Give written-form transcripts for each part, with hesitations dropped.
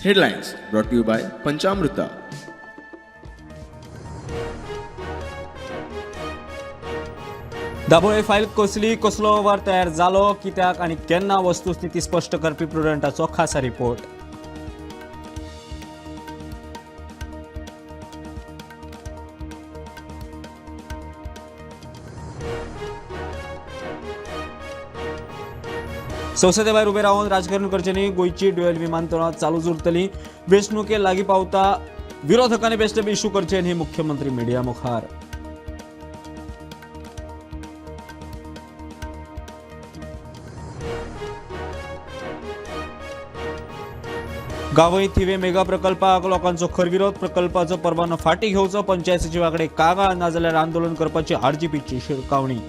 Headlines brought to you by Panchamrita. Dabole file कसलो अहवाल तयार जालो कित्याक आनी केन्ना वस्तुस्थिती स्पश्ट करपी प्रुडंटाचो खासा रिपोर्ट. संसदे भायर उबे रावन राजकारण करचे न्ही. गोंयची ड्युएल विमानतळां चालूच उरतलीं. वेंचणुके लागीं पावता विरोधकांनी बेश्टे इश्यू करचे न्ही. मुख्यमंत्री मिडिया मुखार. गांवय थिवे मेगा प्रकल्पाक लोकांचो खरविरोध. प्रकल्पाचो परवानो फाटीं घेवचो. पंचायत सचिवाकडे कागाळ नाजाल्यार आंदोलन करपाची आरजीपीची शिरकावणी.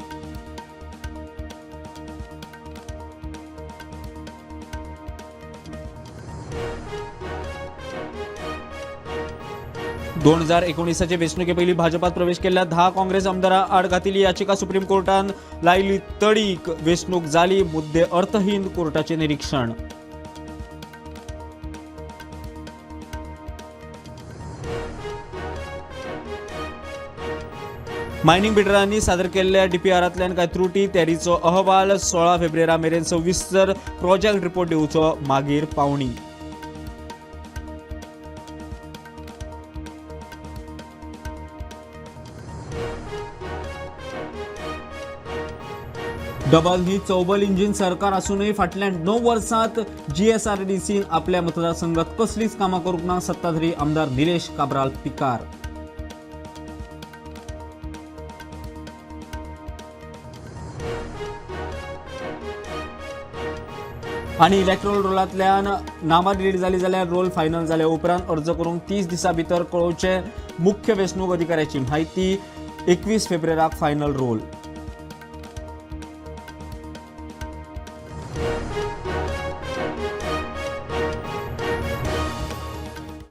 दोन 2019चे वेंचणुके पयलीं भाजपात प्रवेश केल्ल्या 10 काँग्रेस आमदारां आड घातिल्ली याचिका सुप्रीम कोर्टान लायली तडीक. वेंचणूक जाली, मुद्दे अर्थहीन, कोर्टाचें निरीक्षण. मायनिंग बिल्डरांनी सादर केल्ल्या डीपीआरांतल्यान कांय त्रुटी. तेरीचो अहवाल 16 फेब्रुवारा मेरेन सविस्तर प्रोजेक्ट रिपोर्ट दिवचो मागीर पावणी. डबल ही चौबल इंजिन सरकार असूनही फाटल्या 9 वर्सांत जीएसआरटीसीन आपल्या मतदारसंघात कसलीच कामां करूंक ना. सत्ताधारी आमदार निलेश काब्राल पिकार. आनी इलेक्ट्रोल रोलांतल्यान नामां डिलीट जाली जाल्यार रोल फायनल जाल्या उपरांत अर्ज करूंक 30 दिसां भितर कळोवचे. मुख्य वेंचणूक अधिकाऱ्याची म्हायती. 21 फेब्रुवाराक फायनल रोल.